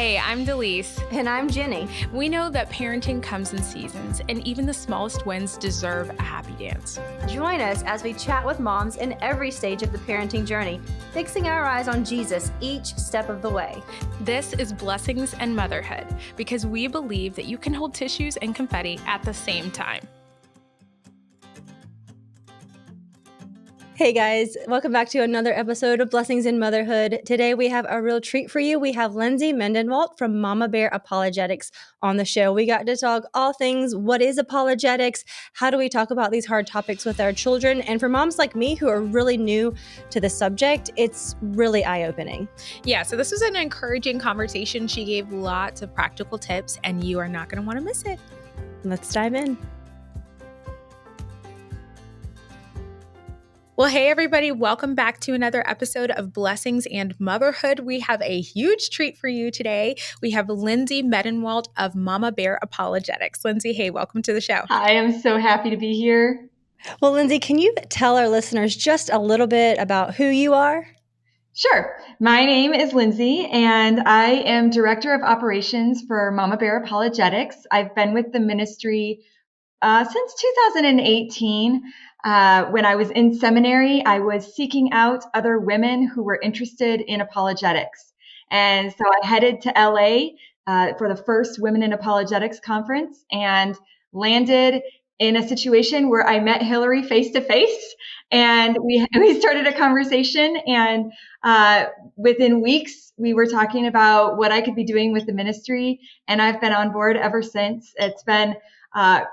Hey, I'm Delise. And I'm Ginny. We know that parenting comes in seasons, and even the smallest wins deserve a happy dance. Join us as we chat with moms in every stage of the parenting journey, fixing our eyes on Jesus each step of the way. This is Blessings and Motherhood, because we believe that you can hold tissues and confetti at the same time. Hey guys, welcome back to another episode of Blessings in Motherhood. Today we have a real treat for you. We have Lindsey Mendenwalt from Mama Bear Apologetics on the show. We got to talk all things, what is apologetics? How do we talk about these hard topics with our children? And for moms like me who are really new to the subject, it's really eye-opening. Yeah, so this was an encouraging conversation. She gave lots of practical tips, and you are not going to want to miss it. Let's dive in. Well, hey, everybody. Welcome back to another episode of Blessings and Motherhood. We have a huge treat for you today. We have Lindsey Mendenwalt of Mama Bear Apologetics. Lindsey, hey, welcome to the show. Hi, I'm so happy to be here. Well, Lindsey, can you tell our listeners just a little bit about who you are? Sure. My name is Lindsey, and I am Director of Operations for Mama Bear Apologetics. I've been with the ministry since 2018. When I was in seminary, I was seeking out other women who were interested in apologetics. And so I headed to LA for the first Women in Apologetics conference and landed in a situation where I met Hillary face to face, and we started a conversation. And within weeks, we were talking about what I could be doing with the ministry, and I've been on board ever since. It's been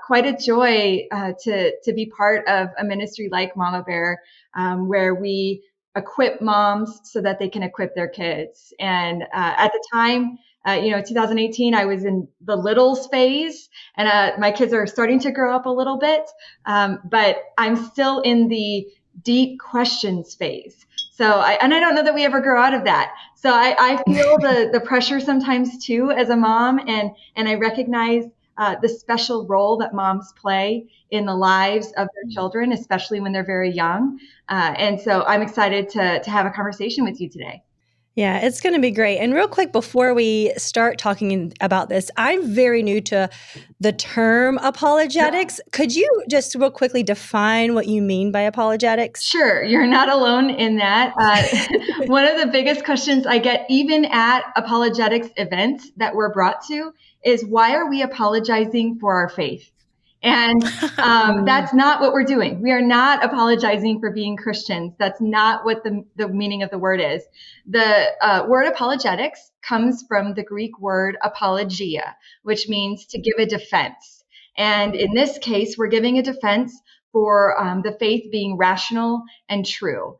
quite a joy to be part of a ministry like Mama Bear, where we equip moms so that they can equip their kids. And at the time, 2018, I was in the littles phase, and my kids are starting to grow up a little bit, but I'm still in the deep questions phase. So I don't know that we ever grow out of that. So I feel the pressure sometimes too as a mom, and I recognize the special role that moms play in the lives of their children, especially when they're very young. And so I'm excited to have a conversation with you today. Yeah, it's going to be great. And real quick, before we start talking about this, I'm very new to the term apologetics. Could you just real quickly define what you mean by apologetics? Sure. You're not alone in that. One of the biggest questions I get even at apologetics events that we're brought to is, why are we apologizing for our faith? And that's not what we're doing. We are not apologizing for being Christians. That's not what the meaning of the word is. The word apologetics comes from the Greek word apologia, which means to give a defense. And in this case, we're giving a defense for the faith being rational and true.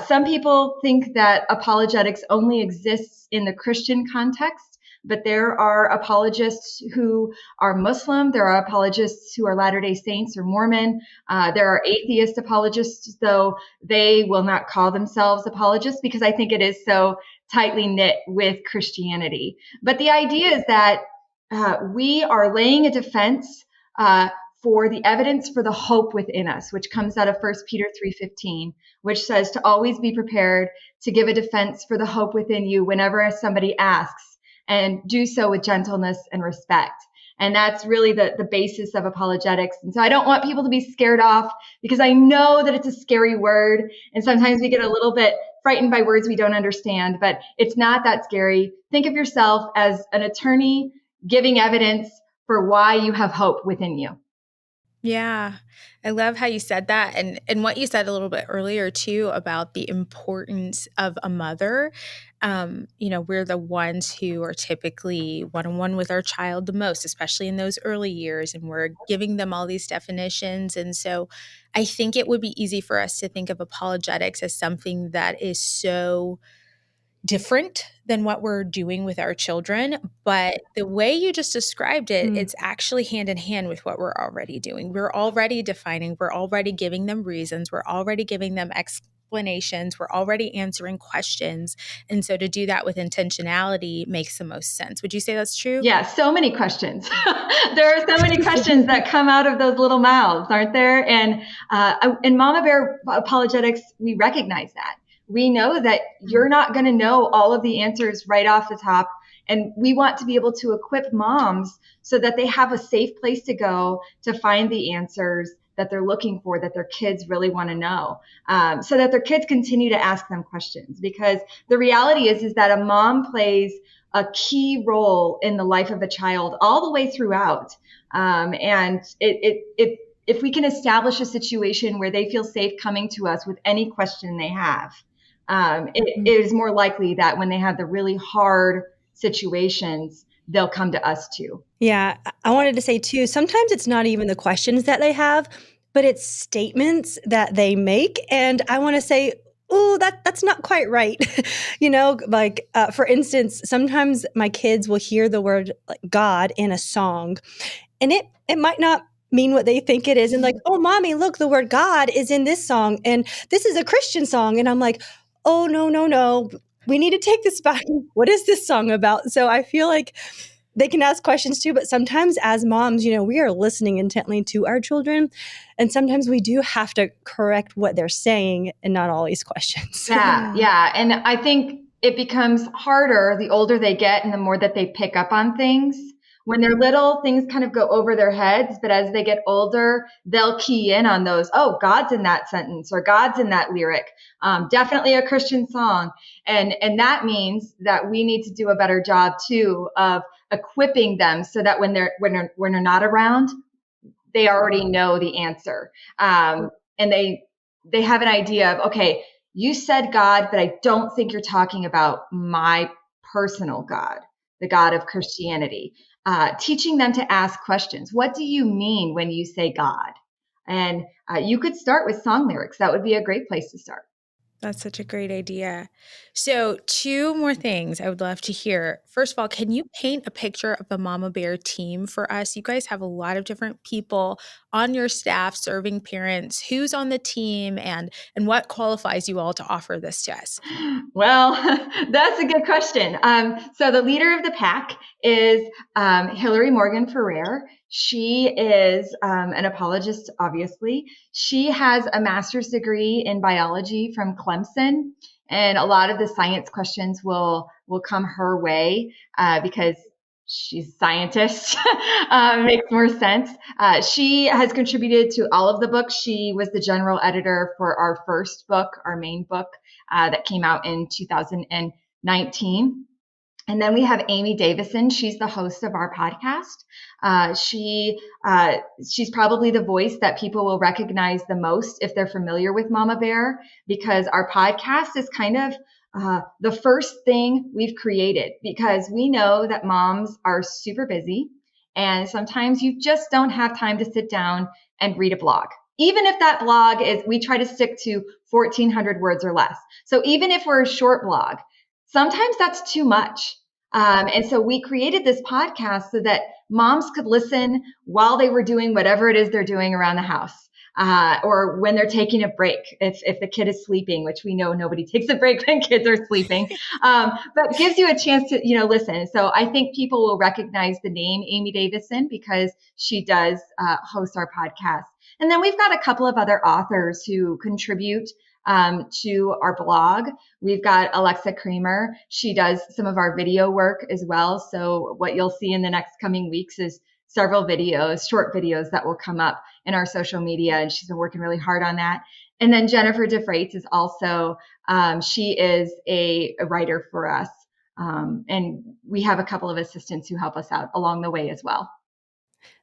Some people think that apologetics only exists in the Christian context, but there are apologists who are Muslim. There are apologists who are Latter-day Saints or Mormon. There are atheist apologists, though they will not call themselves apologists because I think it is so tightly knit with Christianity. But the idea is that we are laying a defense for the evidence for the hope within us, which comes out of 1 Peter 3:15, which says to always be prepared to give a defense for the hope within you whenever somebody asks, and do so with gentleness and respect. And that's really the basis of apologetics. And so I don't want people to be scared off, because I know that it's a scary word. And sometimes we get a little bit frightened by words we don't understand, but it's not that scary. Think of yourself as an attorney giving evidence for why you have hope within you. Yeah, I love how you said that, and what you said a little bit earlier too about the importance of a mother. We're the ones who are typically one-on-one with our child the most, especially in those early years, and we're giving them all these definitions. And so I think it would be easy for us to think of apologetics as something that is so different than what we're doing with our children. But the way you just described it, it's actually hand in hand with what we're already doing. We're already defining, we're already giving them reasons, we're already giving them explanations, we're already answering questions. And so to do that with intentionality makes the most sense. Would you say that's true? Yeah, so many questions. There are so many questions that come out of those little mouths, aren't there? And in Mama Bear Apologetics, we recognize that. We know that you're not going to know all of the answers right off the top. And we want to be able to equip moms so that they have a safe place to go to find the answers that they're looking for, that their kids really want to know, so that their kids continue to ask them questions. Because the reality is that a mom plays a key role in the life of a child all the way throughout. And if we can establish a situation where they feel safe coming to us with any question they have, it is more likely that when they have the really hard situations, they'll come to us too. Yeah, I wanted to say too, sometimes it's not even the questions that they have, but it's statements that they make. And I want to say, oh, that's not quite right. For instance, sometimes my kids will hear the word like God in a song, and it might not mean what they think it is. And like, oh, mommy, look, the word God is in this song, and this is a Christian song. And I'm like, oh, no. We need to take this back. What is this song about? So I feel like they can ask questions too, but sometimes as moms, we are listening intently to our children. And sometimes we do have to correct what they're saying and not always questions. Yeah. And I think it becomes harder the older they get and the more that they pick up on things. When they're little, things kind of go over their heads, but as they get older, they'll key in on those. Oh, God's in that sentence, or God's in that lyric. Definitely a Christian song. And that means that we need to do a better job too of equipping them so that when they're not around, they already know the answer. And they have an idea of, okay, you said God, but I don't think you're talking about my personal God, the God of Christianity. Teaching them to ask questions. What do you mean when you say God? And you could start with song lyrics. That would be a great place to start. That's such a great idea. So 2 more things I would love to hear. First of all, can you paint a picture of the Mama Bear team for us? You guys have a lot of different people on your staff serving parents. Who's on the team and what qualifies you all to offer this to us? Well, that's a good question. So the leader of the pack is Hillary Morgan Ferrer. She is an apologist, obviously. She has a master's degree in biology from Clemson, and a lot of the science questions will come her way because she's a scientist. Makes more sense. She has contributed to all of the books. She was the general editor for our first book, our main book, that came out in 2019. And then we have Amy Davison. She's the host of our podcast. She's probably the voice that people will recognize the most if they're familiar with Mama Bear, because our podcast is kind of the first thing we've created, because we know that moms are super busy and sometimes you just don't have time to sit down and read a blog. Even if that blog we try to stick to 1,400 words or less. So even if we're a short blog, sometimes that's too much. And so we created this podcast so that moms could listen while they were doing whatever it is they're doing around the house. Or when they're taking a break, if the kid is sleeping, which we know nobody takes a break when kids are sleeping, but gives you a chance to, listen. So I think people will recognize the name Amy Davison because she does host our podcast. And then we've got a couple of other authors who contribute to our blog. We've got Alexa Kramer. She does some of our video work as well. So what you'll see in the next coming weeks is several videos, short videos that will come up in our social media. And she's been working really hard on that. And then Jennifer DeFreitas is also, she is a writer for us. And we have a couple of assistants who help us out along the way as well.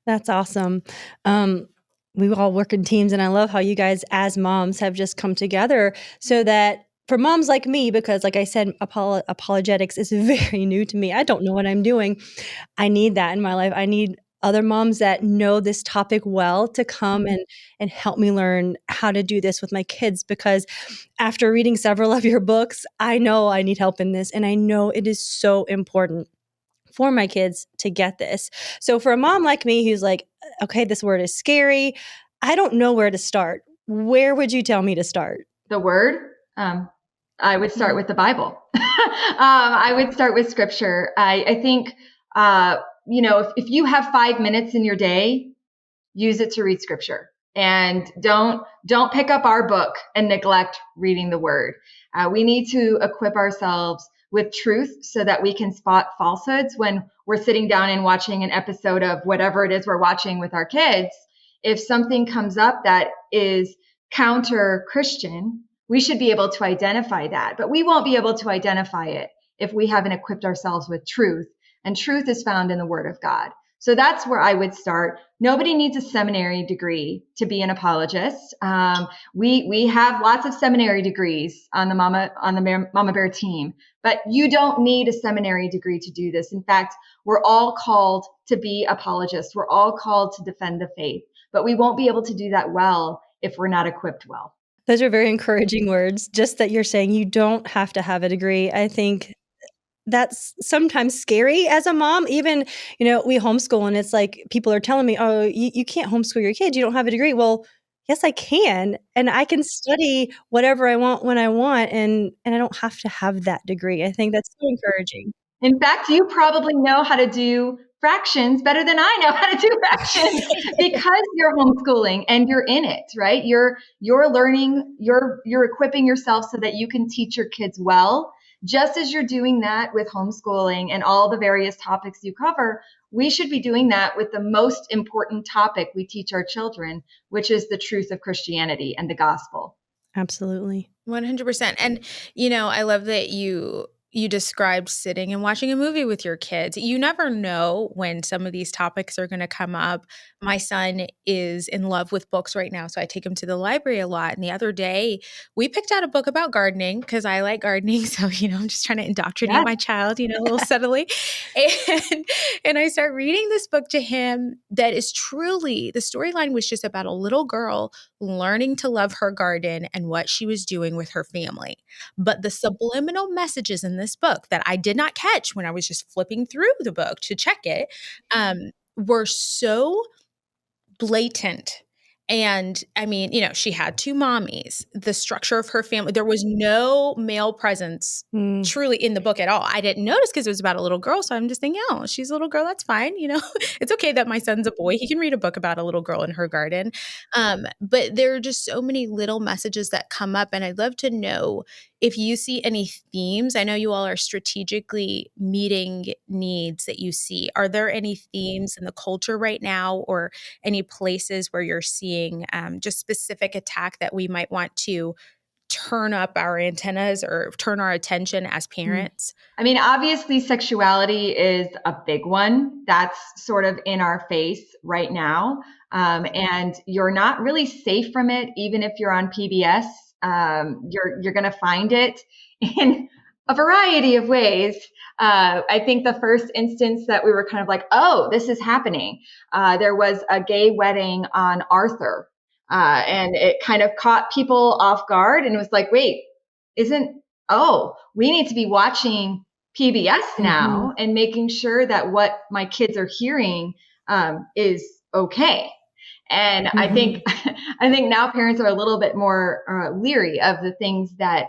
That's awesome. We all work in teams, and I love how you guys as moms have just come together so that for moms like me, because like I said, apologetics is very new to me. I don't know what I'm doing. I need that in my life. I need other moms that know this topic well to come and help me learn how to do this with my kids, because after reading several of your books, I know I need help in this, and I know it is so important for my kids to get this. So for a mom like me who's like, okay, this word is scary, I don't know where to start. Where would you tell me to start? The word? I would start with the Bible. I would start with scripture. I think, if you have 5 minutes in your day, use it to read scripture. And don't pick up our book and neglect reading the word. We need to equip ourselves with truth so that we can spot falsehoods when we're sitting down and watching an episode of whatever it is we're watching with our kids. If something comes up that is counter Christian, we should be able to identify that, but we won't be able to identify it if we haven't equipped ourselves with truth. And truth is found in the Word of God. So that's where I would start. Nobody needs a seminary degree to be an apologist. We have lots of seminary degrees on the Mama Bear team, but you don't need a seminary degree to do this. In fact, we're all called to be apologists. We're all called to defend the faith, but we won't be able to do that well if we're not equipped well. Those are very encouraging words. Just that you're saying you don't have to have a degree. I think that's sometimes scary as a mom. Even, we homeschool and it's like people are telling me, oh, you can't homeschool your kids. You don't have a degree. Well, yes, I can. And I can study whatever I want when I want. And I don't have to have that degree. I think that's so encouraging. In fact, you probably know how to do fractions better than I know how to do fractions because you're homeschooling and you're in it, right? You're learning, you're equipping yourself so that you can teach your kids well. Just as you're doing that with homeschooling and all the various topics you cover, we should be doing that with the most important topic we teach our children, which is the truth of Christianity and the gospel. Absolutely. 100%. And, I love that you described sitting and watching a movie with your kids. You never know when some of these topics are going to come up. My son is in love with books right now, so I take him to the library a lot. And the other day, we picked out a book about gardening because I like gardening. So, I'm just trying to indoctrinate my child, a little subtly. And I start reading this book to him that is truly, the storyline was just about a little girl learning to love her garden and what she was doing with her family. But the subliminal messages in this book that I did not catch when I was just flipping through the book to check it were so blatant. And I mean, she had two mommies, the structure of her family. There was no male presence truly in the book at all. I didn't notice because it was about a little girl. So I'm just thinking, oh, she's a little girl. That's fine. It's okay that my son's a boy. He can read a book about a little girl in her garden. But there are just so many little messages that come up. And I'd love to know if you see any themes. I know you all are strategically meeting needs that you see. Are there any themes in the culture right now or any places where you're seeing just specific attack that we might want to turn up our antennas or turn our attention as parents? I mean, obviously sexuality is a big one that's sort of in our face right now. And you're not really safe from it, even if you're on PBS. You're going to find it in a variety of ways. I think the first instance that we were kind of like, oh, this is happening. There was a gay wedding on Arthur. And it kind of caught people off guard and it was like, wait, we need to be watching PBS now and making sure that what my kids are hearing is okay. And I think now parents are a little bit more leery of the things that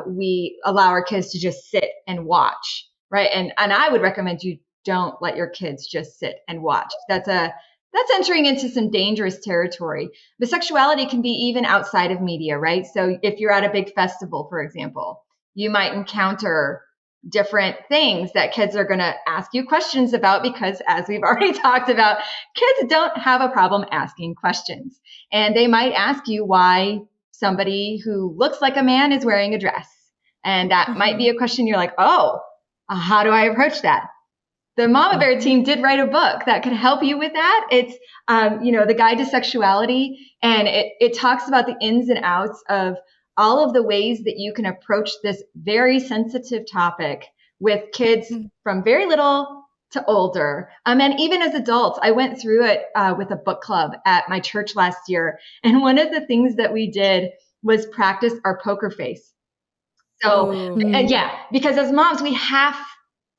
we allow our kids to just sit and watch, right? And I would recommend you don't let your kids just sit and watch. That's entering into some dangerous territory. But sexuality can be even outside of media, right? So if you're at a big festival, for example, you might encounter different things that kids are going to ask you questions about because, as we've already talked about, kids don't have a problem asking questions. And they might ask you why somebody who looks like a man is wearing a dress. And that might be a question you're like, oh, how do I approach that? The Mama Bear team did write a book that could help you with that. It's, the Guide to Sexuality, and it talks about the ins and outs of all of the ways that you can approach this very sensitive topic with kids from very little to older. And even as adults, I went through it with a book club at my church last year. And one of the things that we did was practice our poker face. So, because as moms, we have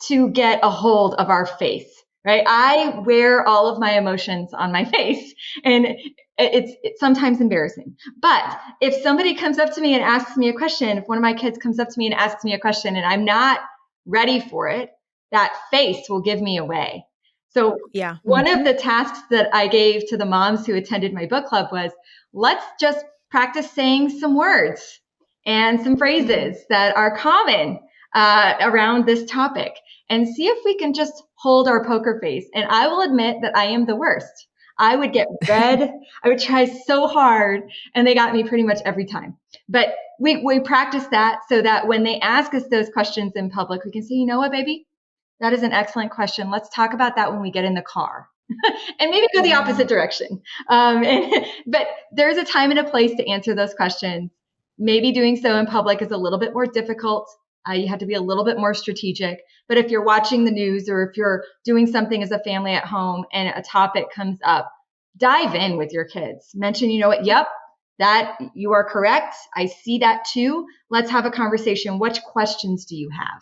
to get a hold of our face, right? I wear all of my emotions on my face and it's sometimes embarrassing. But if somebody comes up to me and asks me a question, if one of my kids comes up to me and asks me a question and I'm not ready for it, that face will give me away. So one of the tasks that I gave to the moms who attended my book club was, let's just practice saying some words and some phrases that are common around this topic and see if we can just hold our poker face. And I will admit that I am the worst. I would get red. I would try so hard, and they got me pretty much every time. But we practice that so that when they ask us those questions in public, we can say, you know what, baby? That is an excellent question. Let's talk about that when we get in the car. And maybe go the opposite direction. But there's a time and a place to answer those questions. Maybe doing so in public is a little bit more difficult. You have to be a little bit more strategic. But if you're watching the news or if you're doing something as a family at home and a topic comes up, dive in with your kids. Mention, you know what? Yep, that you are correct. I see that too. Let's have a conversation. Which questions do you have?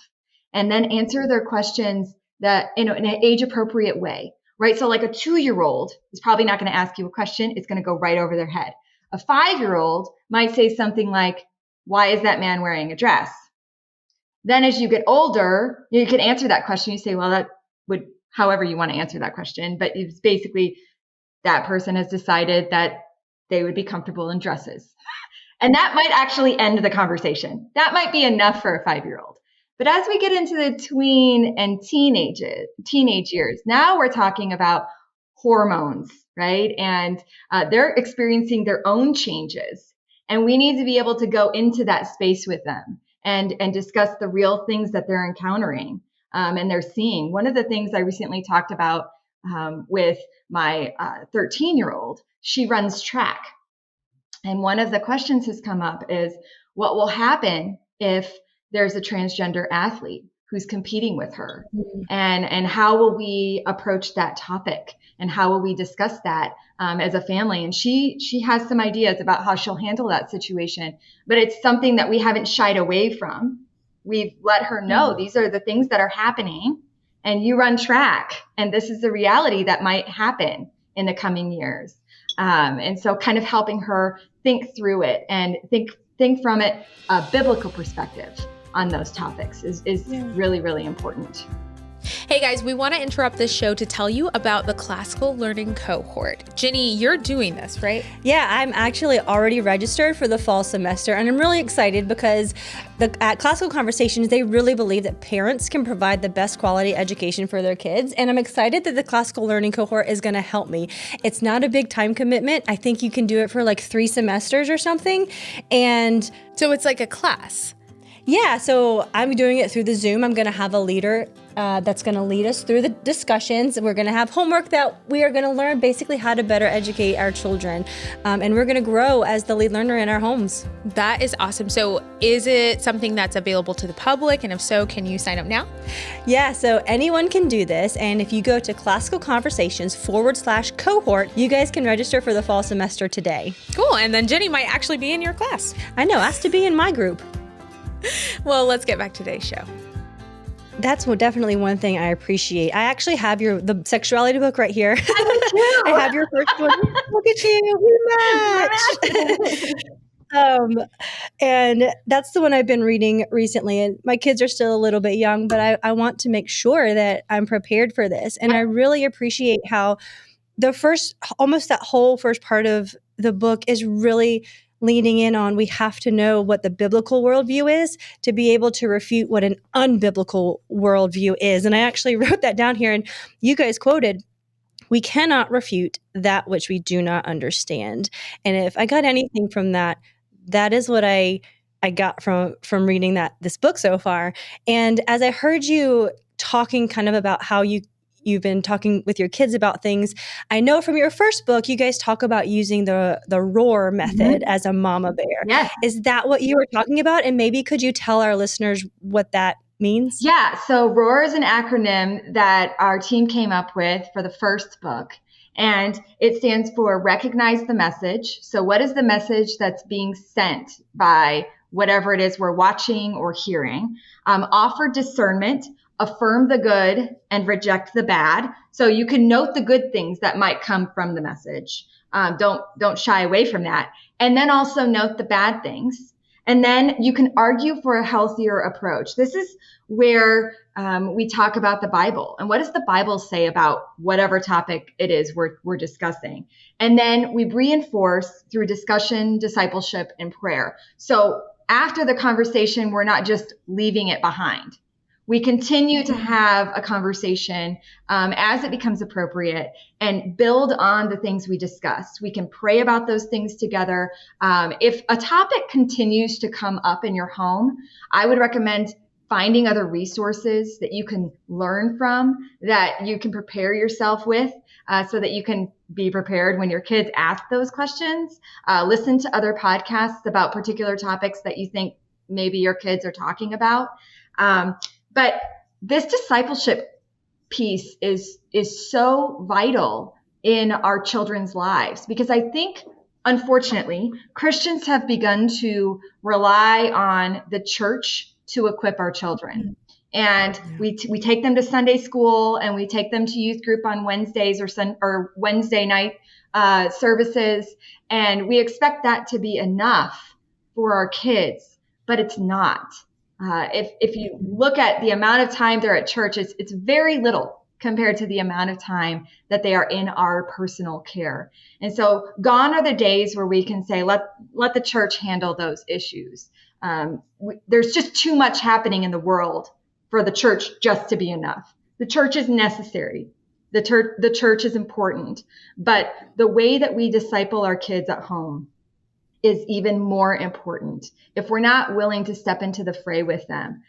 And then answer their questions that in an age appropriate way, right? So like a 2-year-old is probably not going to ask you a question. It's going to go right over their head. A 5-year-old might say something like, why is that man wearing a dress? Then as you get older, you can answer that question. You say, well, that would, however you want to answer that question. But it's basically that person has decided that they would be comfortable in dresses. And that might actually end the conversation. That might be enough for a 5-year-old. But as we get into the tween and teenage years, now we're talking about hormones, right? And they're experiencing their own changes. And we need to be able to go into that space with them and discuss the real things that they're encountering and they're seeing. One of the things I recently talked about with my 13-year-old, she runs track. And one of the questions has come up is, what will happen if there's a transgender athlete who's competing with her? And how will we approach that topic? And how will we discuss that as a family? And she has some ideas about how she'll handle that situation, but it's something that we haven't shied away from. We've let her know these are the things that are happening, and you run track, and this is the reality that might happen in the coming years. And so kind of helping her think through it and think from it a biblical perspective on those topics is really, really important. Hey guys, we want to interrupt this show to tell you about the classical learning cohort. Ginny, you're doing this, right? Yeah, I'm actually already registered for the fall semester, and I'm really excited because at Classical Conversations, they really believe that parents can provide the best quality education for their kids, and I'm excited that the classical learning cohort is going to help me. It's not a big time commitment. I think you can do it for like 3 semesters or something, and so it's like a class. Yeah, so I'm doing it through the Zoom. I'm going to have a leader that's going to lead us through the discussions. We're going to have homework that we are going to learn basically how to better educate our children. And we're going to grow as the lead learner in our homes. That is awesome. So is it something that's available to the public? And if so, can you sign up now? Yeah, so anyone can do this. And if you go to classicalconversations/cohort, you guys can register for the fall semester today. Cool. And then Ginny might actually be in your class. I know, ask to be in my group. Well, let's get back to today's show. That's definitely one thing I appreciate. I actually have the sexuality book right here. I have your first one. Look at you, we match. And that's the one I've been reading recently. And my kids are still a little bit young, but I want to make sure that I'm prepared for this. And I really appreciate how almost that whole first part of the book is really leaning in on we have to know what the biblical worldview is to be able to refute what an unbiblical worldview is. And I actually wrote that down here, and you guys quoted, we cannot refute that which we do not understand. And if I got anything from that, that is what I got from reading this book so far. And as I heard you talking kind of about how you've been talking with your kids about things, I know from your first book, you guys talk about using the roar method as a mama bear. Yes. Is that what you were talking about? And maybe could you tell our listeners what that means? Yeah. So ROAR is an acronym that our team came up with for the first book. And it stands for recognize the message. So what is the message that's being sent by whatever it is we're watching or hearing? Offer discernment. Affirm the good and reject the bad. So you can note the good things that might come from the message. Don't shy away from that. And then also note the bad things. And then you can argue for a healthier approach. This is where we talk about the Bible. And what does the Bible say about whatever topic it is we're discussing? And then we reinforce through discussion, discipleship, and prayer. So after the conversation, we're not just leaving it behind. We continue to have a conversation as it becomes appropriate and build on the things we discussed. We can pray about those things together. If a topic continues to come up in your home, I would recommend finding other resources that you can learn from, that you can prepare yourself with, so that you can be prepared when your kids ask those questions. Listen to other podcasts about particular topics that you think maybe your kids are talking about. But this discipleship piece is so vital in our children's lives, because I think, unfortunately, Christians have begun to rely on the church to equip our children. And we take them to Sunday school, and we take them to youth group on Wednesdays or Wednesday night services, and we expect that to be enough for our kids, but it's not. If you look at the amount of time they're at church, it's very little compared to the amount of time that they are in our personal care. And so gone are the days where we can say, let the church handle those issues. There's just too much happening in the world for the church just to be enough. The church is necessary. The church is important. But the way that we disciple our kids at home is even more important. If we're not willing to step into the fray with them,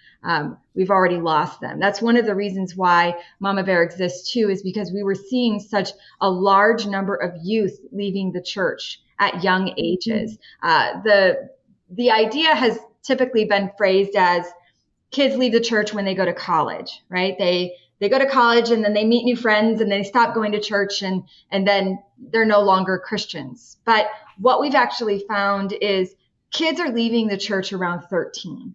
we've already lost them. That's one of the reasons why Mama Bear exists too, is because we were seeing such a large number of youth leaving the church at young ages. The idea has typically been phrased as kids leave the church when they go to college, right? They go to college and then they meet new friends and they stop going to church, and then they're no longer Christians. But what we've actually found is kids are leaving the church around 13.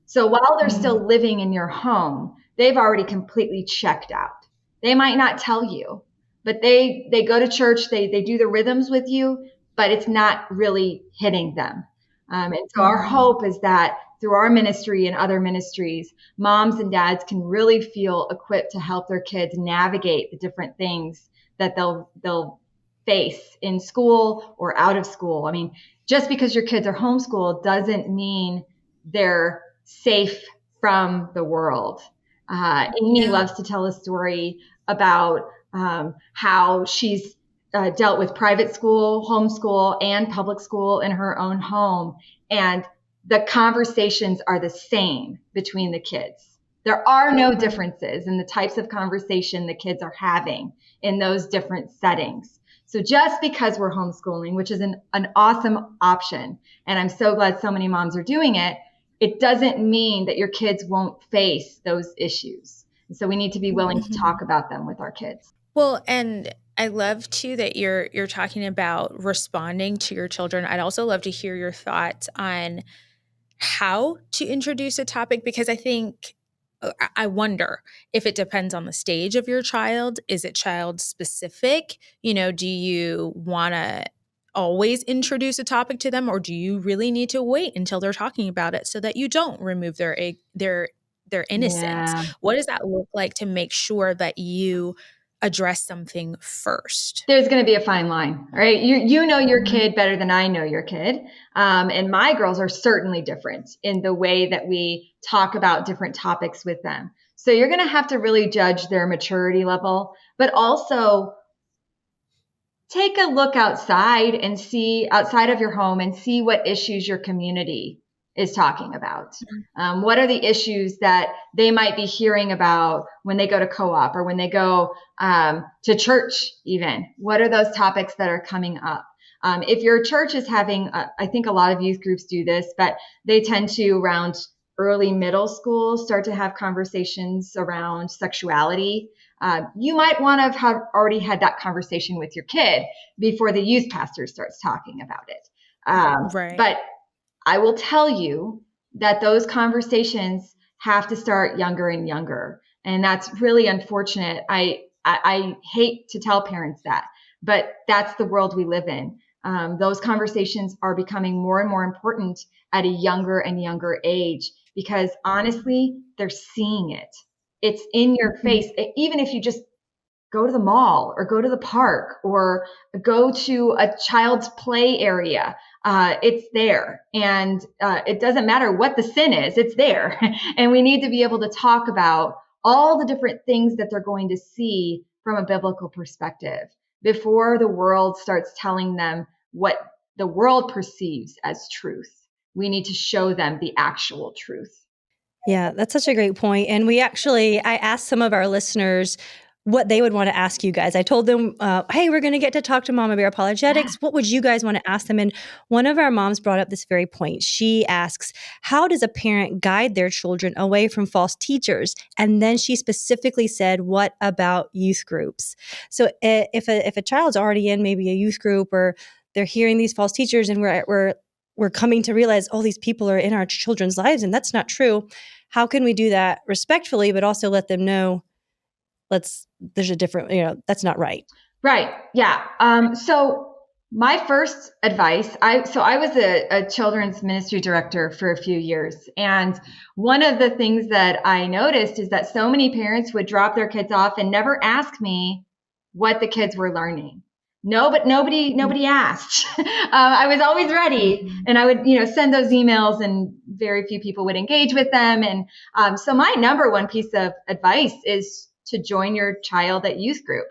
So while they're still living in your home, they've already completely checked out. They might not tell you, but they go to church, they do the rhythms with you, but it's not really hitting them. And so our hope is that through our ministry and other ministries, moms and dads can really feel equipped to help their kids navigate the different things that they'll face in school or out of school. I mean, just because your kids are homeschooled doesn't mean they're safe from the world. Amy loves to tell a story about how she's dealt with private school, homeschool, and public school in her own home. And the conversations are the same between the kids. There are no differences in the types of conversation the kids are having in those different settings. So just because we're homeschooling, which is an awesome option, and I'm so glad so many moms are doing it, it doesn't mean that your kids won't face those issues. And so we need to be willing to talk about them with our kids. Well, and I love too that you're talking about responding to your children. I'd also love to hear your thoughts on how to introduce a topic, because I wonder if it depends on the stage of your child. Is it child specific? Do you want to always introduce a topic to them, or do you really need to wait until they're talking about it so that you don't remove their innocence? Yeah. What does that look like to make sure that you address something first? There's going to be a fine line, right? You know your kid better than I know your kid. And my girls are certainly different in the way that we talk about different topics with them. So you're going to have to really judge their maturity level, but also take a look outside of your home and see what issues your community is talking about. What are the issues that they might be hearing about when they go to co-op or when they go to church even? What are those topics that are coming up? If your church is having, I think a lot of youth groups do this, but they tend to, around early middle school, start to have conversations around sexuality. You might want to have already had that conversation with your kid before the youth pastor starts talking about it. Right. But I will tell you that those conversations have to start younger and younger. And that's really unfortunate. I hate to tell parents that, but that's the world we live in. Those conversations are becoming more and more important at a younger and younger age, because honestly, they're seeing it. It's in your face. Even if you just go to the mall or go to the park or go to a child's play area. It's there. And it doesn't matter what the sin is, it's there. And we need to be able to talk about all the different things that they're going to see from a biblical perspective before the world starts telling them what the world perceives as truth. We need to show them the actual truth. Yeah, that's such a great point. And I asked some of our listeners what they would want to ask you guys. I told them, hey, we're going to get to talk to Mama Bear Apologetics. What would you guys want to ask them? And one of our moms brought up this very point. She asks, how does a parent guide their children away from false teachers? And then she specifically said, what about youth groups? So if a child's already in maybe a youth group, or they're hearing these false teachers, and we're coming to realize, oh, these people are in our children's lives, and that's not true. How can we do that respectfully, but also let them know, there's a different, that's not right. Right. Yeah. So my first advice, I was a children's ministry director for a few years. And one of the things that I noticed is that so many parents would drop their kids off and never ask me what the kids were learning. No, but nobody asked. I was always ready, and I would, send those emails, and very few people would engage with them. And so my number one piece of advice is to join your child at youth group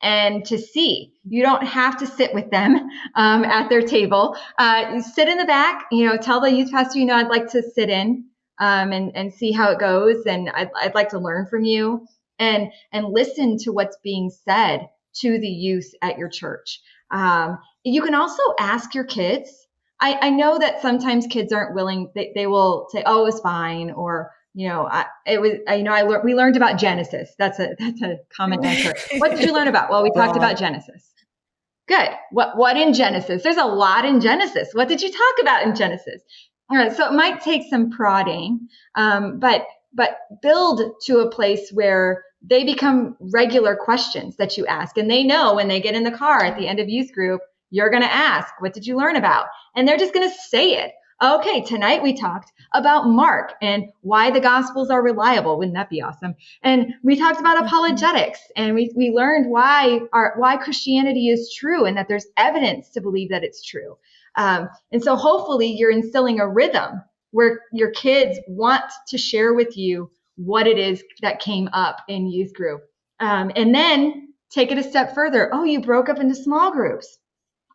and to see. You don't have to sit with them at their table. You sit in the back, tell the youth pastor, I'd like to sit in and see how it goes, and I'd like to learn from you, and listen to what's being said to the youth at your church. You can also ask your kids. I know that sometimes kids aren't willing. They will say, "Oh, it was fine," or we learned about Genesis. That's a common answer. What did you learn about? Well, we talked about Genesis. Good. What in Genesis? There's a lot in Genesis. What did you talk about in Genesis? All right. So it might take some prodding, but build to a place where they become regular questions that you ask. And they know when they get in the car at the end of youth group, you're going to ask, what did you learn about? And they're just going to say it. Okay, tonight we talked about Mark and why the Gospels are reliable. Wouldn't that be awesome? And we talked about apologetics, and we learned why Christianity is true and that there's evidence to believe that it's true. And so hopefully you're instilling a rhythm where your kids want to share with you what it is that came up in youth group. And then take it a step further. Oh, you broke up into small groups.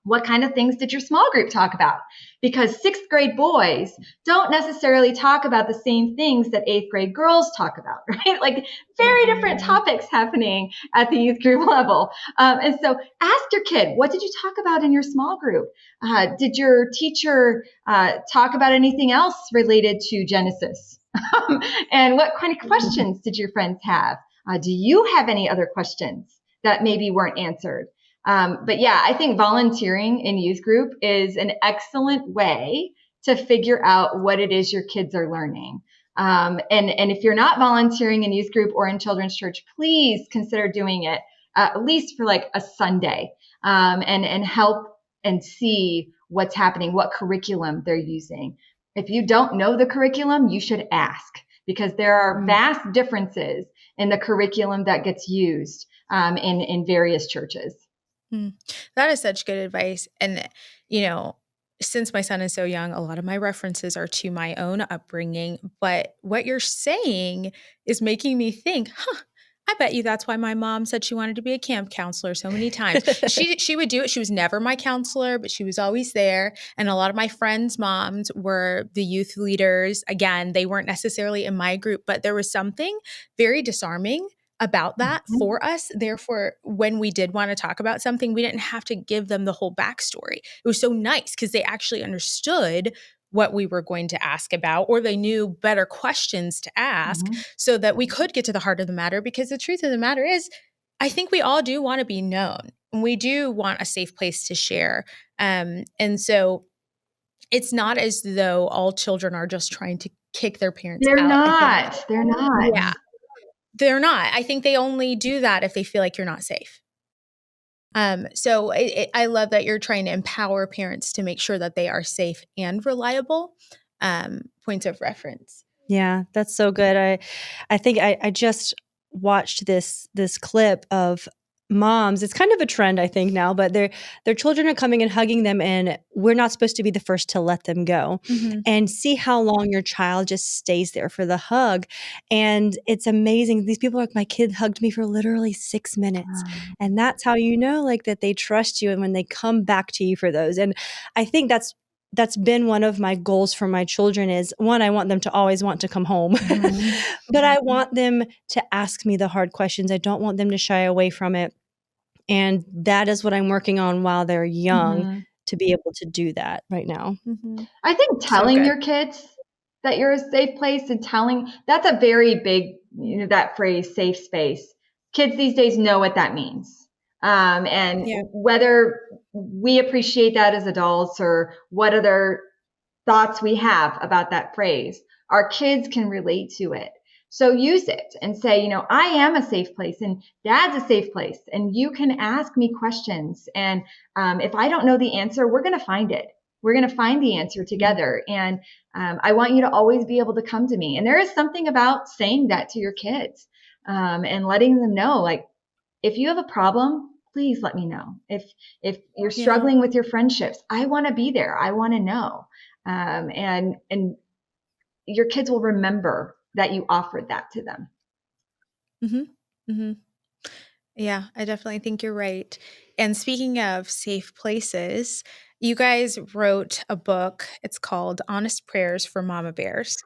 What kind of things did your small group talk about? Because 6th grade boys don't necessarily talk about the same things that 8th grade girls talk about, right? Like very different topics happening at the youth group level. And so ask your kid, what did you talk about in your small group? Did your teacher talk about anything else related to Genesis? And what kind of questions did your friends have? Do you have any other questions that maybe weren't answered? But yeah, I think volunteering in youth group is an excellent way to figure out what it is your kids are learning. And if you're not volunteering in youth group or in children's church, please consider doing it at least for like a Sunday, and help and see what's happening, what curriculum they're using. If you don't know the curriculum, you should ask, because there are vast differences in the curriculum that gets used in various churches. That is such good advice. And, since my son is so young, a lot of my references are to my own upbringing. But what you're saying is making me think, I bet you that's why my mom said she wanted to be a camp counselor so many times. She would do it. She was never my counselor, but she was always there. And a lot of my friends' moms were the youth leaders. Again, they weren't necessarily in my group, but there was something very disarming about that for us. Therefore, when we did want to talk about something, we didn't have to give them the whole backstory. It was so nice because they actually understood what we were going to ask about, or they knew better questions to ask so that we could get to the heart of the matter. Because the truth of the matter is, I think we all do want to be known. And we do want a safe place to share. And so it's not as though all children are just trying to kick their parents out. They're not. Yeah. They're not. I think they only do that if they feel like you're not safe. So I love that you're trying to empower parents to make sure that they are safe and reliable points of reference. Yeah, that's so good. I think I just watched this clip of moms, it's kind of a trend, I think, now, but their children are coming and hugging them, and we're not supposed to be the first to let them go. And see how long your child just stays there for the hug. And it's amazing. These people are like, my kid hugged me for literally 6 minutes. And that's how you know, like, that they trust you and when they come back to you for those. And I think that's been one of my goals for my children is, one, I want them to always want to come home, but I want them to ask me the hard questions. I don't want them to shy away from it. And that is what I'm working on while they're young, to be able to do that right now. I think telling your kids that you're a safe place and that's a very big, that phrase, safe space. Kids these days know what that means. And whether we appreciate that as adults or what other thoughts we have about that phrase, our kids can relate to it. So use it and say, I am a safe place and Dad's a safe place and you can ask me questions. And if I don't know the answer, we're going to find it. We're going to find the answer together. And I want you to always be able to come to me. And there is something about saying that to your kids and letting them know, like, if you have a problem, please let me know. If you're struggling with your friendships, I want to be there. I want to know. And your kids will remember that you offered that to them. Yeah, I definitely think you're right. And speaking of safe places, you guys wrote a book. It's called Honest Prayers for Mama Bears.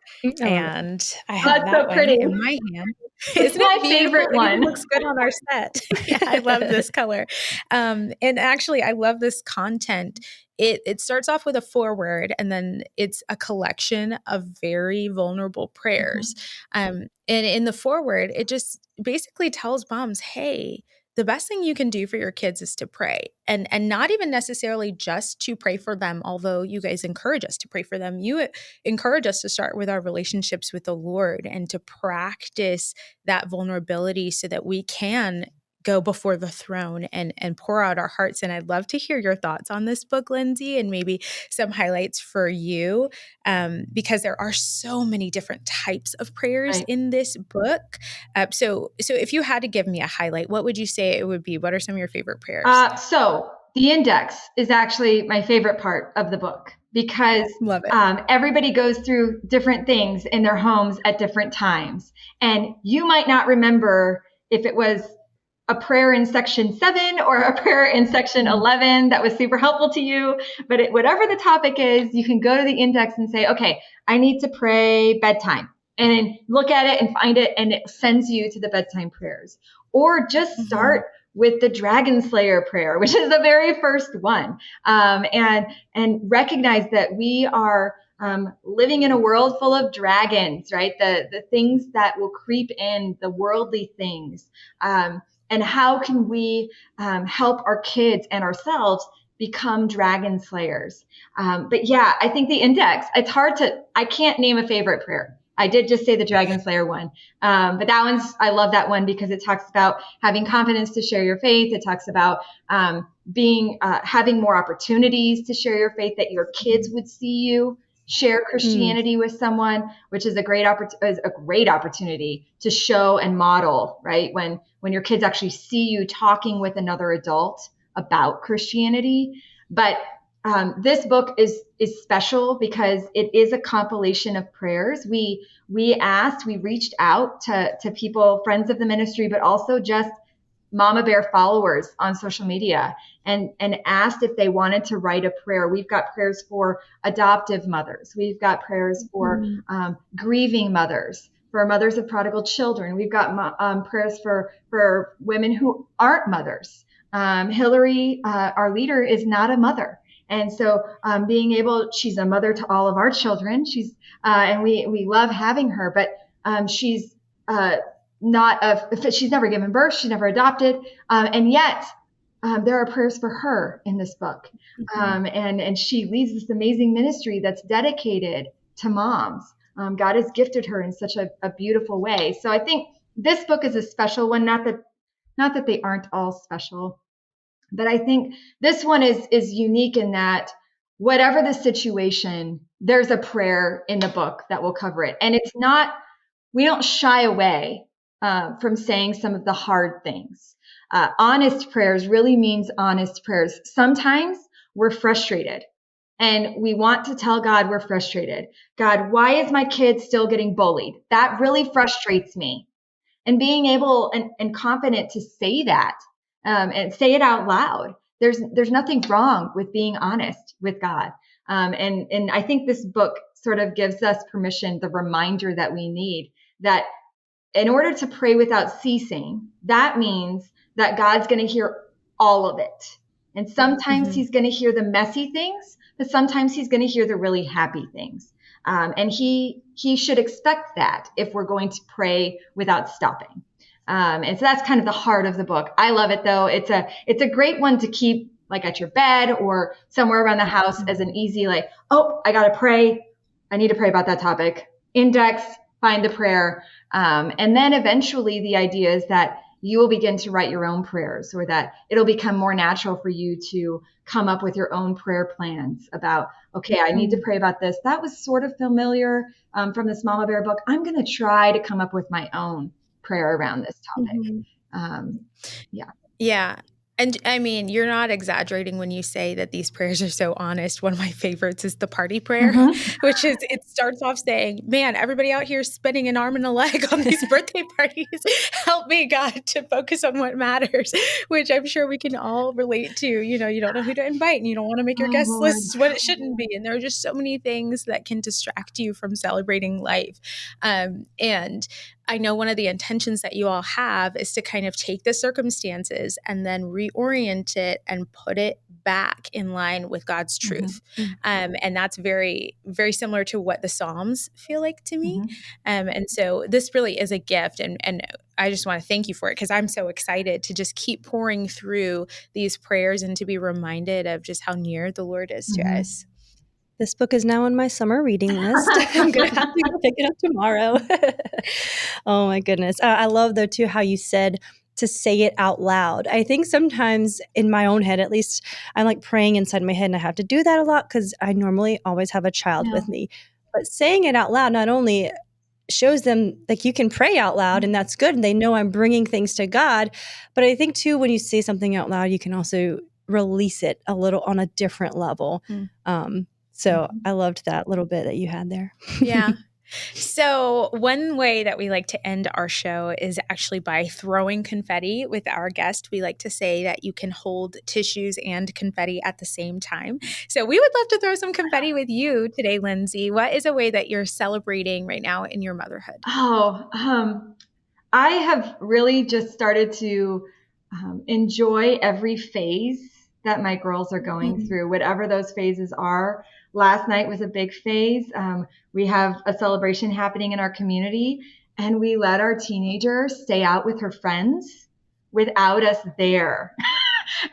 And I have that one in my hand. It's my favorite one. It looks good on our set. Yeah, I love this color. And actually, I love this content. It starts off with a foreword, and then it's a collection of very vulnerable prayers. And in the foreword, it just basically tells moms, hey, the best thing you can do for your kids is to pray, and not even necessarily just to pray for them, although you guys encourage us to pray for them. You encourage us to start with our relationships with the Lord and to practice that vulnerability so that we can go before the throne and pour out our hearts. And I'd love to hear your thoughts on this book, Lindsey, and maybe some highlights for you, because there are so many different types of prayers in this book. So if you had to give me a highlight, what would you say it would be? What are some of your favorite prayers? So the index is actually my favorite part of the book because everybody goes through different things in their homes at different times. And you might not remember if it was a prayer in section 7 or a prayer in section 11 that was super helpful to you. But whatever the topic is, you can go to the index and say, okay, I need to pray bedtime. And then look at it and find it, and it sends you to the bedtime prayers. Or just start with the Dragon Slayer prayer, which is the very first one. And recognize that we are living in a world full of dragons, right? The things that will creep in, the worldly things. And how can we help our kids and ourselves become dragon slayers? But yeah, I think the index, I can't name a favorite prayer. I did just say the Dragon Slayer one. But I love that one because it talks about having confidence to share your faith. It talks about having more opportunities to share your faith, that your kids would see you share Christianity with someone, which is a great opportunity to show and model, right? When your kids actually see you talking with another adult about Christianity. But this book is special because it is a compilation of prayers. We reached out to people, friends of the ministry, but also just Mama Bear followers on social media and asked if they wanted to write a prayer. We've got prayers for adoptive mothers. We've got prayers for grieving mothers, for mothers of prodigal children. We've got prayers for women who aren't mothers. Hillary, our leader, is not a mother. And so she's a mother to all of our children. And we love having her, but she's she's never given birth. She's never adopted. And yet there are prayers for her in this book. And she leads this amazing ministry that's dedicated to moms. God has gifted her in such a beautiful way. So I think this book is a special one. Not that they aren't all special, but I think this one is unique in that whatever the situation, there's a prayer in the book that will cover it. And we don't shy away from saying some of the hard things. Honest prayers really means honest prayers. Sometimes we're frustrated and we want to tell God we're frustrated. God, why is my kid still getting bullied? That really frustrates me. And being able and confident to say that and say it out loud. There's nothing wrong with being honest with God. And I think this book sort of gives us permission, the reminder that we need that in order to pray without ceasing, that means that God's going to hear all of it. And sometimes he's going to hear the messy things, but sometimes he's going to hear the really happy things. And he should expect that if we're going to pray without stopping. And so that's kind of the heart of the book. I love it though. It's a great one to keep like at your bed or somewhere around the house as an easy, like, oh, I got to pray. I need to pray about that topic. Index, find the prayer. And then eventually the idea is that you will begin to write your own prayers, or that it'll become more natural for you to come up with your own prayer plans about, okay, I need to pray about this. That was sort of familiar from this Mama Bear book. I'm going to try to come up with my own prayer around this topic. Yeah. And I mean, you're not exaggerating when you say that these prayers are so honest. One of my favorites is the party prayer, which is, it starts off saying, man, everybody out here spending an arm and a leg on these birthday parties. Help me, God, to focus on what matters, which I'm sure we can all relate to. You know, you don't know who to invite and you don't want to make your guest list what it shouldn't be. And there are just so many things that can distract you from celebrating life. And I know one of the intentions that you all have is to kind of take the circumstances and then reorient it and put it back in line with God's truth. And that's very, very similar to what the Psalms feel like to me. And so this really is a gift. And I just want to thank you for it, because I'm so excited to just keep pouring through these prayers and to be reminded of just how near the Lord is to us. This book is now on my summer reading list. I'm going to have to go pick it up tomorrow. Oh my goodness. I love though too how you said to say it out loud. I think sometimes in my own head, at least, I'm like praying inside my head, and I have to do that a lot because I normally always have a child with me. But saying it out loud not only shows them like you can pray out loud and that's good, and they know I'm bringing things to God, but I think too when you say something out loud, you can also release it a little on a different level. So I loved that little bit that you had there. Yeah. So one way that we like to end our show is actually by throwing confetti with our guest. We like to say that you can hold tissues and confetti at the same time. So we would love to throw some confetti with you today, Lindsey. What is a way that you're celebrating right now in your motherhood? I have really just started to enjoy every phase that my girls are going through, whatever those phases are. Last night was a big phase. We have a celebration happening in our community, and we let our teenager stay out with her friends without us there.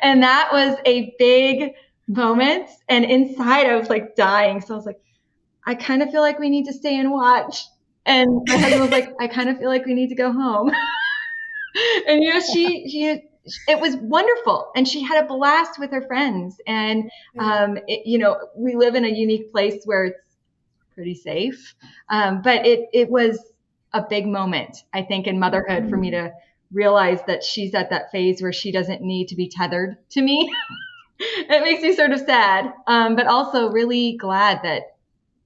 And that was a big moment. And inside I was like dying. So I was like, I kind of feel like we need to stay and watch. And my husband was like, I kind of feel like we need to go home. And, you know, it was wonderful. And she had a blast with her friends. And, you know, we live in a unique place where it's pretty safe. But it was a big moment, I think, in motherhood for me to realize that she's at that phase where she doesn't need to be tethered to me. It makes me sort of sad, but also really glad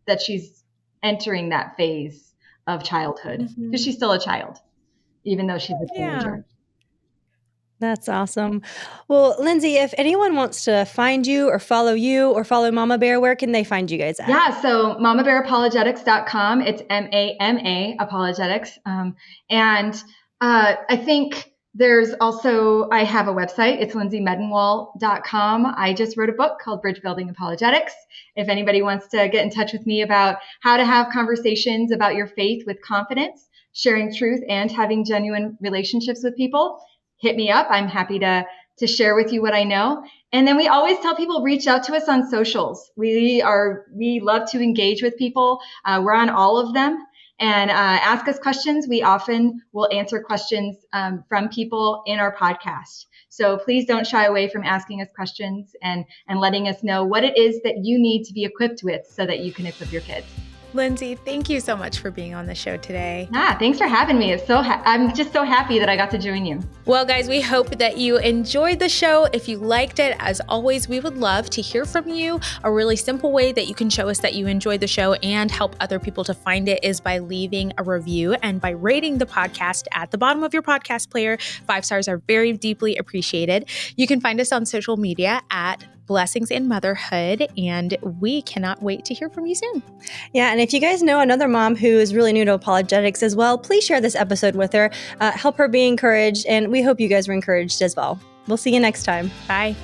that she's entering that phase of childhood, because she's still a child, even though she's a teenager. That's awesome. Well, Lindsey, if anyone wants to find you or follow Mama Bear, where can they find you guys at? Yeah, so mamabearapologetics.com. It's MAMA Apologetics. And I think there's also, I have a website. It's lindseymendenwalt.com. I just wrote a book called Bridge Building Apologetics. If anybody wants to get in touch with me about how to have conversations about your faith with confidence, sharing truth, and having genuine relationships with people, hit me up. I'm happy to share with you what I know. And then we always tell people, reach out to us on socials. We love to engage with people. We're on all of them. And ask us questions. We often will answer questions from people in our podcast. So please don't shy away from asking us questions and letting us know what it is that you need to be equipped with so that you can equip your kids. Lindsey, thank you so much for being on the show today. Thanks for having me. I'm just so happy that I got to join you. Well, guys, we hope that you enjoyed the show. If you liked it, as always, we would love to hear from you. A really simple way that you can show us that you enjoyed the show and help other people to find it is by leaving a review and by rating the podcast at the bottom of your podcast player. 5 stars are very deeply appreciated. You can find us on social media at Blessings in Motherhood, and we cannot wait to hear from you soon. Yeah, and if you guys know another mom who is really new to apologetics as well, please share this episode with her. Help her be encouraged, and we hope you guys were encouraged as well. We'll see you next time. Bye.